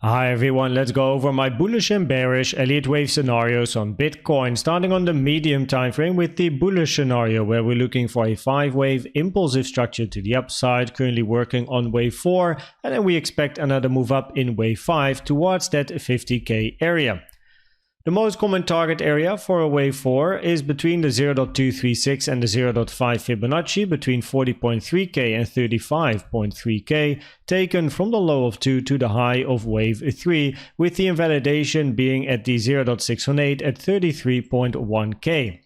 Hi everyone, let's go over my bullish and bearish Elliott Wave scenarios on Bitcoin, starting on the medium time frame with the bullish scenario where we're looking for a 5-wave impulsive structure to the upside, currently working on wave 4, and then we expect another move up in wave 5 towards that 50k area. The most common target area for a wave 4 is between the 0.236 and the 0.5 Fibonacci between 40.3k and 35.3k, taken from the low of 2 to the high of wave 3, with the invalidation being at the 0.618 at 33.1k.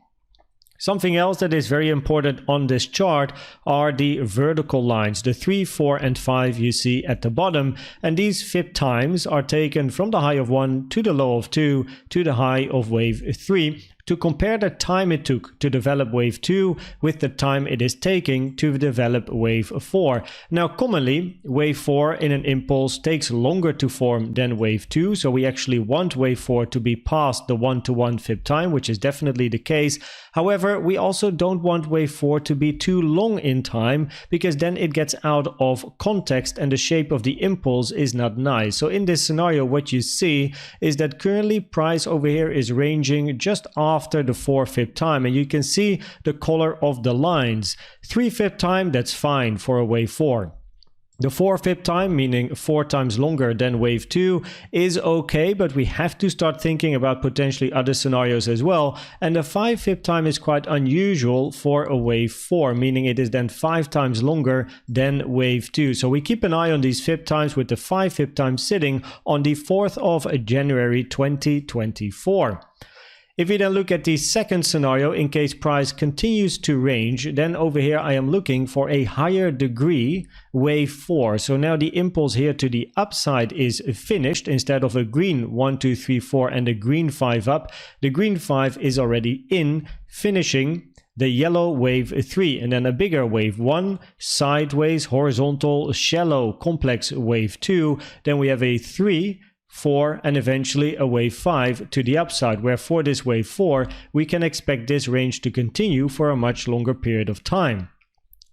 Something else that is very important on this chart are the vertical lines, the 3, 4 and 5 you see at the bottom, and these fib times are taken from the high of 1 to the low of 2 to the high of wave 3 to compare the time it took to develop wave 2 with the time it is taking to develop wave 4. Now commonly wave 4 in an impulse takes longer to form than wave 2, so we actually want wave 4 to be past the 1-to-1 fib time, which is definitely the case. However, we also don't want wave 4 to be too long in time, because then it gets out of context and the shape of the impulse is not nice. So in this scenario what you see is that currently price over here is ranging just after the 4 fib time, and you can see the color of the lines. 3 fib time, that's fine for a wave 4. The 4 fib time, meaning 4 times longer than wave 2, is okay, but we have to start thinking about potentially other scenarios as well. And the 5 fib time is quite unusual for a wave 4, meaning it is then 5 times longer than wave 2. So we keep an eye on these fib times, with the 5 fib time sitting on the 4th of January 2024. If we then look at the second scenario, in case price continues to range, then over here I am looking for a higher degree wave 4. So now the impulse here to the upside is finished. Instead of a green 1, 2, 3, 4 and a green 5 up, the green 5 is already in, finishing the yellow wave 3, and then a bigger wave 1, sideways, horizontal, shallow, complex wave 2. Then we have a 3, 4 and eventually a wave 5 to the upside, where for this wave 4 we can expect this range to continue for a much longer period of time.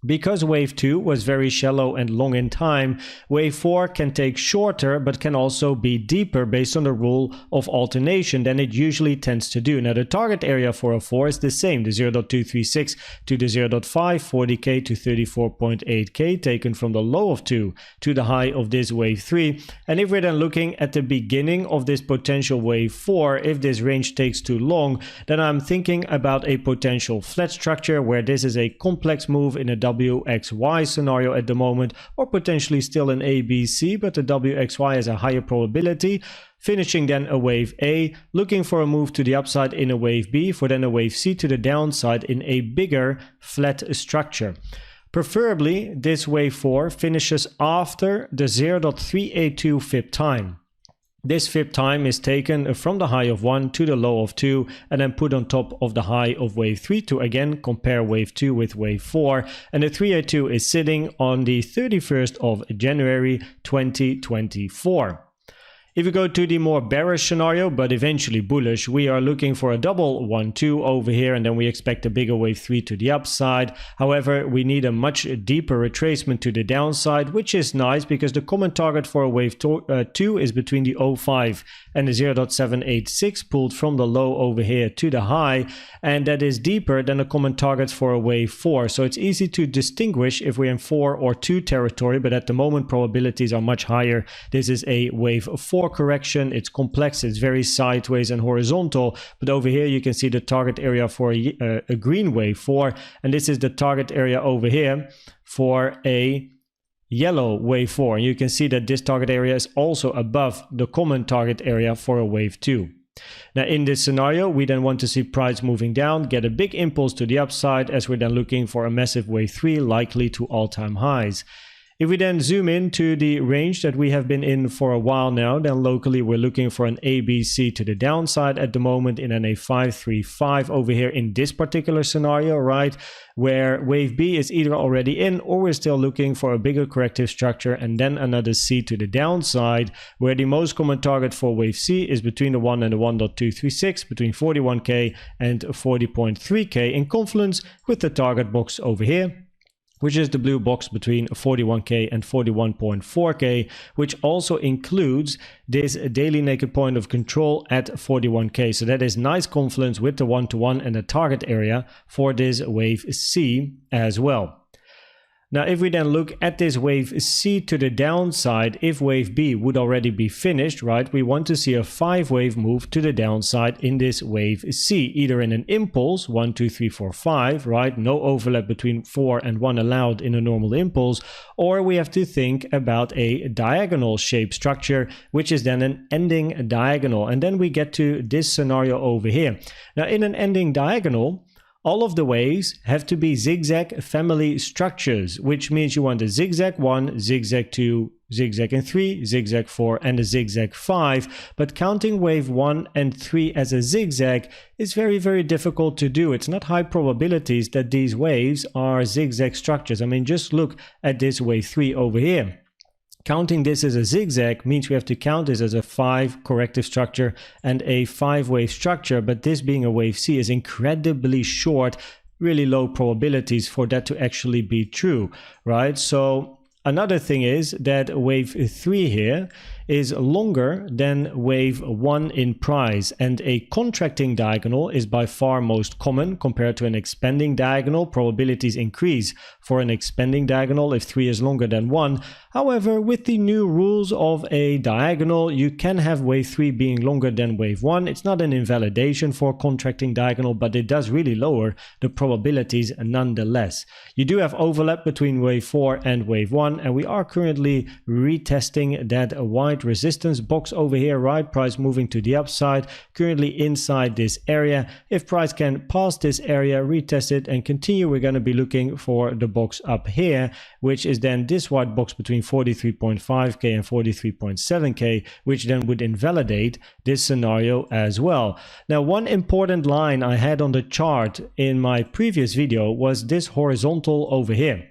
Because wave 2 was very shallow and long in time, wave 4 can take shorter but can also be deeper based on the rule of alternation than it usually tends to do. Now the target area for a 4 is the same, the 0.236 to the 0.5, 40k to 34.8k, taken from the low of 2 to the high of this wave 3. And if we're then looking at the beginning of this potential wave 4, if this range takes too long, then I'm thinking about a potential flat structure where this is a complex move in a WXY scenario at the moment, or potentially still an ABC, but the WXY has a higher probability, finishing then a wave A, looking for a move to the upside in a wave B, for then a wave C to the downside in a bigger flat structure. Preferably this wave 4 finishes after the 0.382 fib time. This fib time is taken from the high of 1 to the low of 2 and then put on top of the high of wave 3 to again compare wave 2 with wave 4, and the 382 is sitting on the 31st of January 2024. If we go to the more bearish scenario, but eventually bullish, we are looking for a double 1-2 over here, and then we expect a bigger wave 3 to the upside. However, we need a much deeper retracement to the downside, which is nice because the common target for a wave 2 is between the 0.5 and the 0.786, pulled from the low over here to the high, and that is deeper than the common targets for a wave 4. So it's easy to distinguish if we're in 4 or 2 territory, but at the moment probabilities are much higher. This is a wave 4 correction. It's complex, it's very sideways and horizontal, but over here you can see the target area for a green wave 4, and this is the target area over here for a yellow wave 4, and you can see that this target area is also above the common target area for a wave 2. Now in this scenario we then want to see price moving down, get a big impulse to the upside, as we're then looking for a massive wave 3, likely to all-time highs. If we then zoom in to the range that we have been in for a while now, then locally we're looking for an ABC to the downside at the moment, in an A535 over here in this particular scenario, right? Where wave B is either already in, or we're still looking for a bigger corrective structure and then another C to the downside, where the most common target for wave C is between the 1 and the 1.236, between 41k and 40.3k, in confluence with the target box over here. which is the blue box between 41k and 41.4k, which also includes this daily naked point of control at 41k. So that is nice confluence with the 1-to-1 and the target area for this wave C as well. Now, if we then look at this wave C to the downside, if wave B would already be finished, right, we want to see a 5-wave move to the downside in this wave C, either in an impulse, 1, 2, 3, 4, 5, right, no overlap between 4 and 1 allowed in a normal impulse, or we have to think about a diagonal shape structure, which is then an ending diagonal. And then we get to this scenario over here. Now, in an ending diagonal, all of the waves have to be zigzag family structures, which means you want a zigzag 1, zigzag 2, zigzag and 3, zigzag 4, and a zigzag 5. But counting wave 1 and 3 as a zigzag is very, very difficult to do. It's not high probabilities that these waves are zigzag structures. I mean, just look at this wave 3 over here. Counting this as a zigzag means we have to count this as a 5 corrective structure and a 5-wave structure, but this being a wave C is incredibly short, really low probabilities for that to actually be true, right? So another thing is that wave 3 here is longer than wave 1 in price, and a contracting diagonal is by far most common compared to an expanding diagonal. Probabilities increase for an expanding diagonal if 3 is longer than 1. However, with the new rules of a diagonal, you can have wave 3 being longer than wave 1. It's not an invalidation for contracting diagonal, but it does really lower the probabilities nonetheless. You do have overlap between wave 4 and wave 1, and we are currently retesting that wide resistance box over here, right? Price moving to the upside, currently inside this area. If price can pass this area, retest it and continue, we're going to be looking for the box up here, which is then this white box between 43.5k and 43.7k, which then would invalidate this scenario as well. Now, one important line I had on the chart in my previous video was this horizontal over here,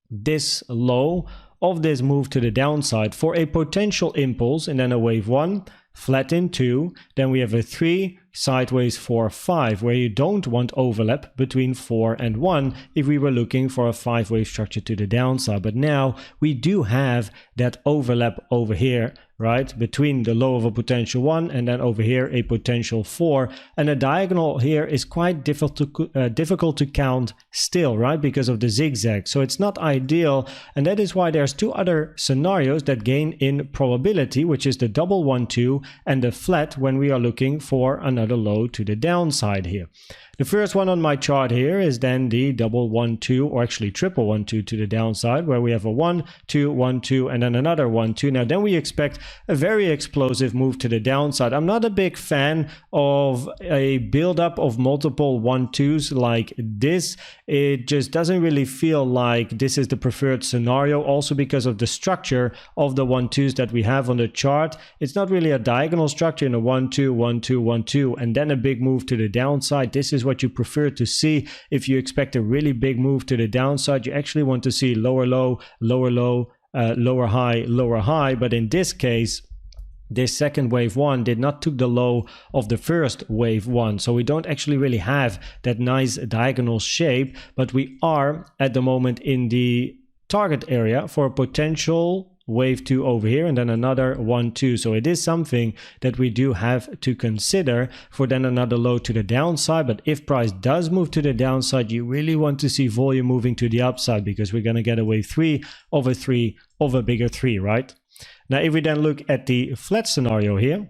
this low of this move to the downside for a potential impulse, and then a wave 1, flatten 2, then we have a 3, sideways 4, 5, where you don't want overlap between 4 and 1 if we were looking for a 5-wave structure to the downside. But now we do have that overlap over here, right, between the low of a potential 1 and then over here a potential 4, and a diagonal here is quite difficult to count still, right, because of the zigzag. So it's not ideal, and that is why there's two other scenarios that gain in probability, which is the double 1-2 and the flat when we are looking for another low to the downside here. The first one on my chart here is then the double 1-2, or actually triple 1-2 to the downside, where we have a 1-2, 1-2, and then another 1-2. Now then we expect a very explosive move to the downside. I'm not a big fan of a buildup of multiple 1-2s like this. It just doesn't really feel like this is the preferred scenario, also because of the structure of the 1-2s that we have on the chart. It's not really a diagonal structure in a 1-2, 1-2, 1-2, and then a big move to the downside. This is what you prefer to see. If you expect a really big move to the downside, you actually want to see lower low, lower low, lower high, lower high. But in this case, this second wave 1 did not took the low of the first wave 1, so we don't actually really have that nice diagonal shape, but we are at the moment in the target area for a potential wave 2 over here and then another 1-2. So it is something that we do have to consider for then another low to the downside. But if price does move to the downside, you really want to see volume moving to the upside, because we're going to get a wave 3 of a bigger 3, right? Now, if we then look at the flat scenario here,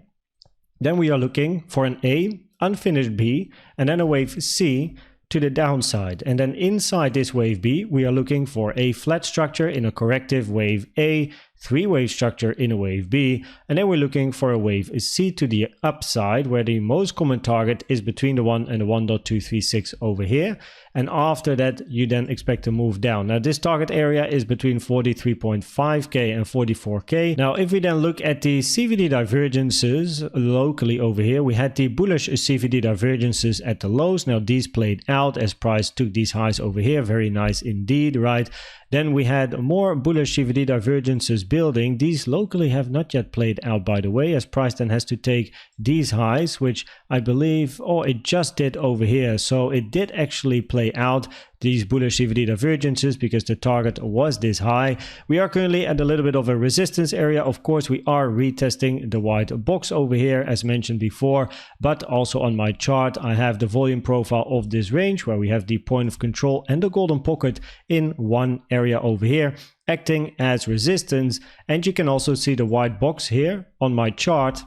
then we are looking for an A, unfinished B, and then a wave C to the downside. And then inside this wave B, we are looking for a flat structure in a corrective wave A, 3-wave structure in a wave B, and then we're looking for a wave C to the upside, where the most common target is between the 1 and the 1.236 over here. And after that, you then expect to move down. Now, this target area is between 43.5k and 44k. Now, if we then look at the CVD divergences locally over here, we had the bullish CVD divergences at the lows. Now, these played out as price took these highs over here. Very nice indeed, right? Then we had more bullish CVD divergences building. These locally have not yet played out, by the way, as price then has to take these highs, which I believe, it just did over here. So it did actually play out these bullish CVD divergences because the target was this high. We are currently at a little bit of a resistance area. Of course, we are retesting the white box over here as mentioned before, but also on my chart I have the volume profile of this range where we have the point of control and the golden pocket in one area over here acting as resistance. And you can also see the white box here on my chart,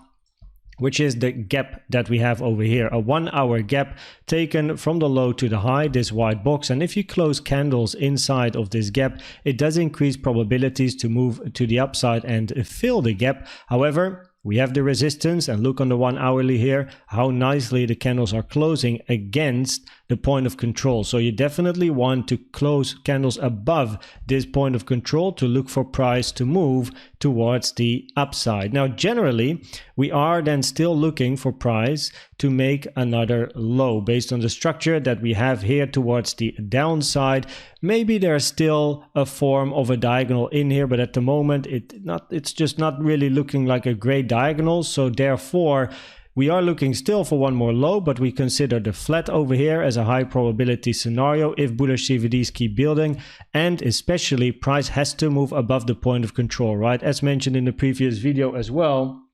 which is the gap that we have over here, a 1 hour gap taken from the low to the high, this white box. And if you close candles inside of this gap, it does increase probabilities to move to the upside and fill the gap. However, we have the resistance, and look on the 1 hourly here, how nicely the candles are closing against the point of control. So you definitely want to close candles above this point of control to look for price to move towards the upside. Now, generally, we are then still looking for price to make another low based on the structure that we have here towards the downside. Maybe there's still a form of a diagonal in here, but at the moment it's just not really looking like a great diagonal. So therefore, we are looking still for one more low, but we consider the flat over here as a high probability scenario if bullish CVDs keep building, and especially price has to move above the point of control, right? As mentioned in the previous video as well,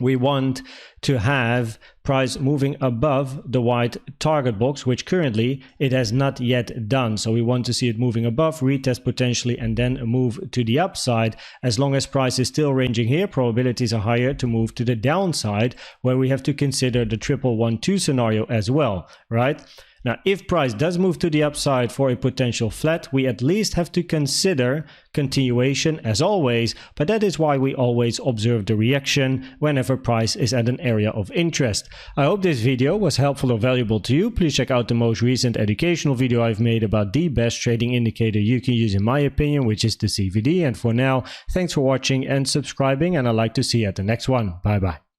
we want to have price moving above the white target box, which currently it has not yet done. So we want to see it moving above, retest potentially, and then move to the upside. As long as price is still ranging here, probabilities are higher to move to the downside, where we have to consider the 1112 scenario as well, right? Now, if price does move to the upside for a potential flat, we at least have to consider continuation as always, but that is why we always observe the reaction whenever price is at an area of interest. I hope this video was helpful or valuable to you. Please check out the most recent educational video I've made about the best trading indicator you can use in my opinion, which is the CVD. And for now, thanks for watching and subscribing, and I'd like to see you at the next one. Bye bye.